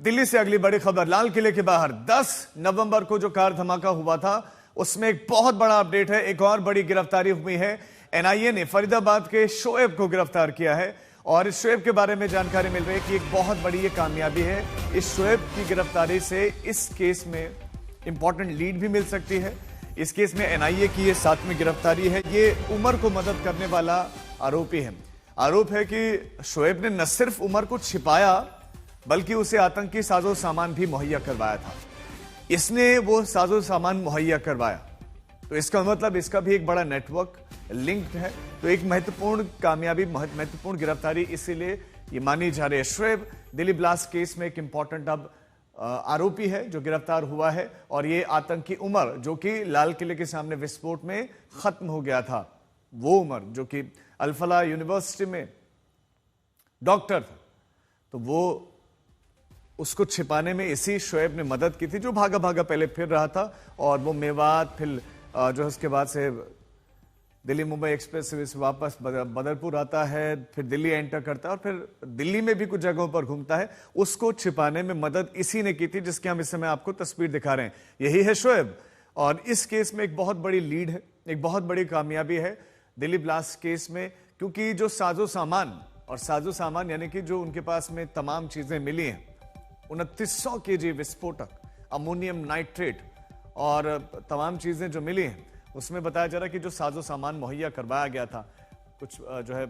दिल्ली से अगली बड़ी खबर, लाल किले के बाहर 10 नवंबर को जो कार धमाका हुआ था उसमें एक बहुत बड़ा अपडेट है। एक और बड़ी गिरफ्तारी हुई है। एनआईए ने फरीदाबाद के शोएब को गिरफ्तार किया है और इस शोएब के बारे में जानकारी मिल रही है कि एक बहुत बड़ी ये कामयाबी है। इस शोएब की गिरफ्तारी से इस केस में इंपॉर्टेंट लीड भी मिल सकती है। इस केस में एनआईए की ये 7वीं गिरफ्तारी है। ये उमर को मदद करने वाला आरोपी है। आरोप है कि शोएब ने न सिर्फ उमर को छिपाया बल्कि उसे आतंकी साजो सामान भी मुहैया करवाया था। इसने वो साजो सामान मुहैया करवाया, तो इसका मतलब इसका भी एक बड़ा नेटवर्क लिंक्ड है। तो एक महत्वपूर्ण कामयाबी, महत्वपूर्ण गिरफ्तारी इसीलिए ये मानी जा रही है। शोएब दिल्ली ब्लास्ट केस में एक इंपॉर्टेंट अब आरोपी है जो गिरफ्तार हुआ है और ये आतंकी उमर जो कि लाल किले के सामने विस्फोट में खत्म हो गया था, वो उमर जो कि अल-फलाह यूनिवर्सिटी में डॉक्टर था, तो वो उसको छिपाने में इसी शोएब ने मदद की थी, जो भागा भागा पहले फिर रहा था और वो मेवात फिर जो है उसके बाद से दिल्ली मुंबई एक्सप्रेस से वापस बदरपुर आता है, फिर दिल्ली एंटर करता है और फिर दिल्ली में भी कुछ जगहों पर घूमता है। उसको छिपाने में मदद इसी ने की थी जिसकी हम इस समय आपको तस्वीर दिखा रहे हैं। यही है शोएब और इस केस में एक बहुत बड़ी लीड है, एक बहुत बड़ी कामयाबी है दिल्ली ब्लास्ट केस में, क्योंकि जो साजो सामान यानी कि जो उनके पास में तमाम चीजें मिली हैं, 2900 केजी विस्फोटक, अमोनियम नाइट्रेट और तमाम चीजें जो मिली हैं, उसमें बताया जा रहा है कि जो साजो सामान मुहैया करवाया गया था, कुछ जो है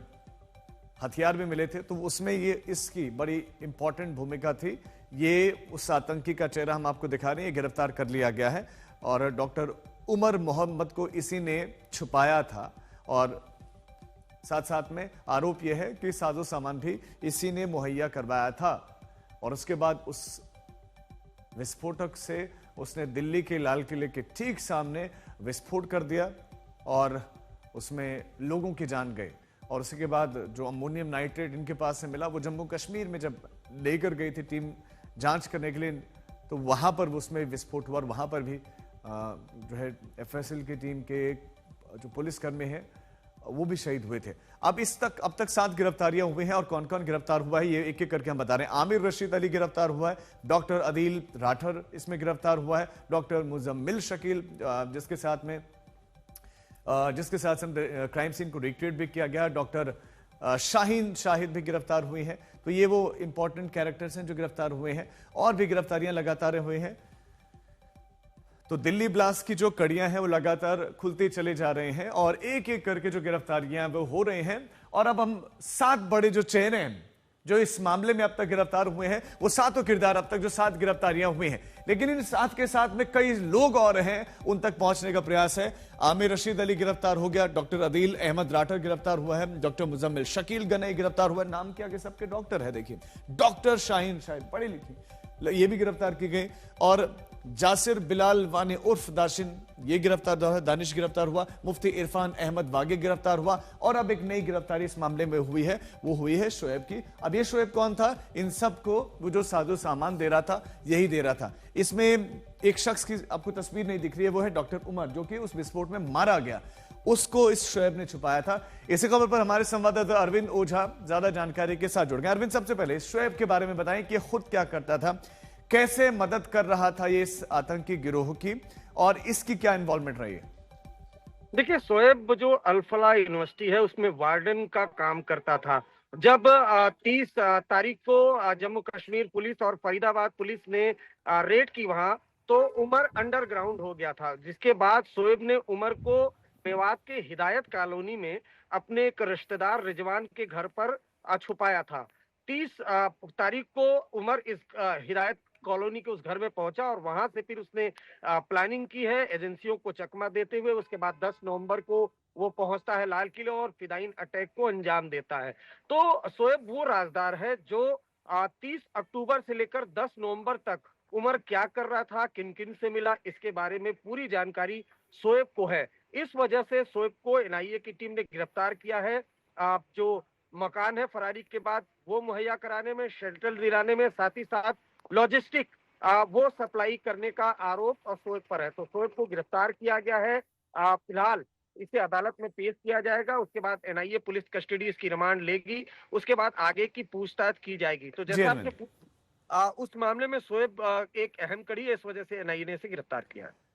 हथियार भी मिले थे, तो उसमें ये इसकी बड़ी इंपॉर्टेंट भूमिका थी। ये उस आतंकी का चेहरा हम आपको दिखा रहे हैं, गिरफ्तार कर लिया गया है और डॉक्टर उमर मोहम्मद को इसी ने छुपाया था और साथ साथ में आरोप यह है कि साजो सामान भी इसी ने मुहैया करवाया था और उसके बाद उस विस्फोटक से उसने दिल्ली के लाल किले के ठीक सामने विस्फोट कर दिया और उसमें लोगों की जान गई। और उसके बाद जो अमोनियम नाइट्रेट इनके पास से मिला, वो जम्मू कश्मीर में जब लेकर गई थी टीम जांच करने के लिए, तो वहां पर उसमें विस्फोट हुआ और वहां पर भी जो है एफएसएल की टीम के जो पुलिसकर्मी हैं वो भी शहीद हुए थे। अब तक 7 गिरफ्तारियां हुई हैं और कौन कौन गिरफ्तार हुआ है ये एक एक करके हम बता रहे हैं। आमिर रशीद अली गिरफ्तार हुआ है, डॉक्टर अदील राठर इसमें गिरफ्तार हुआ है, डॉक्टर मुजम्मिल शकील जिसके साथ क्राइम सीन को रिक्रिएट भी किया गया, डॉक्टर शाहीन शाहिद भी गिरफ्तार हुई हैं। तो ये वो इंपॉर्टेंट कैरेक्टर्स हैं जो गिरफ्तार हुए हैं और भी गिरफ्तारियां लगातार हुई हैं। तो दिल्ली ब्लास्ट की जो कड़ियां हैं वो लगातार खुलती चले जा रहे हैं और एक एक करके जो गिरफ्तारियां वो हो रहे हैं। और अब हम 7 बड़े जो चेहरे हैं जो इस मामले में अब तक गिरफ्तार हुए हैं, वो 7 किरदार अब तक जो 7 गिरफ्तारियां हुई हैं, लेकिन इन 7 के साथ में कई लोग और हैं, उन तक पहुंचने का प्रयास है। आमिर रशीद अली गिरफ्तार हो गया, डॉक्टर अदील अहमद राठर गिरफ्तार हुआ है, डॉक्टर मुजम्मिल शकील गनई गिरफ्तार हुआ है, नाम के आगे सबके डॉक्टर है, देखिए डॉक्टर शाहीन शाहिद पढ़ी लिखी, ये भी गिरफ्तार की गई। और जासिर बिलाल वानी उर्फ दाशिन ये गिरफ्तार हुआ, दानिश गिरफ्तार हुआ, मुफ्ती इरफान अहमद वागे गिरफ्तार हुआ और अब एक नई गिरफ्तारी इस मामले में हुई है, वो हुई है शोएब की। अब ये शोएब कौन था? इन सबको वो जो साजो सामान दे रहा था, यही दे रहा था। इसमें एक शख्स की आपको तस्वीर नहीं दिख रही है, वो है डॉक्टर उमर जो कि उस विस्फोट में मारा गया, उसको इस शोएब ने छुपाया था। इसी खबर पर हमारे संवाददाता अरविंद ओझा ज्यादा जानकारी के साथ जुड़ गए। अरविंद, सबसे पहले इस शोएब के बारे में बताएं कि खुद क्या करता था, कैसे मदद कर रहा था ये इस आतंकी गिरोह की और इसकी क्या इन्वॉल्वमेंट रही है? देखिए, शोएब जो अल-फलाह यूनिवर्सिटी है उसमें वार्डन का काम करता था। जब 30 तारीख को जम्मू कश्मीर पुलिस और फरीदाबाद पुलिस ने रेड की वहां, तो उमर अंडरग्राउंड हो गया था, जिसके बाद शोएब ने उमर को मेवात के हिदायत कॉलोनी में अपने एक रिश्तेदार रिजवान के घर पर छुपाया था। 30 तारीख को उमर इस हिदायत कॉलोनी के उस घर में पहुंचा और वहां से फिर उसने प्लानिंग की है एजेंसियों को चकमा देते हुए। उसके बाद 10 नवंबर को वो पहुंचता है लाल किले और फिदायीन अटैक को अंजाम देता है। तो शोएब वो राजदार है जो 30 अक्टूबर से लेकर 10 नवंबर तक उमर क्या कर रहा था, किन किन से मिला, इसके बारे में पूरी जानकारी शोएब को है। इस वजह से शोएब को एनआईए की टीम ने गिरफ्तार किया है। जो मकान है फरारी के बाद वो मुहैया कराने में, शेल्टर दिलाने में, साथ ही साथ लॉजिस्टिक वो सप्लाई करने का आरोप और शोएब पर है। तो शोएब को गिरफ्तार किया गया है। फिलहाल इसे अदालत में पेश किया जाएगा, उसके बाद एनआईए पुलिस कस्टडी इसकी रिमांड लेगी, उसके बाद आगे की पूछताछ की जाएगी। तो जी जैसा अरविंद, आपने उस मामले में शोएब एक अहम कड़ी है, इस वजह से एनआईए ने इसे गिरफ्तार किया है।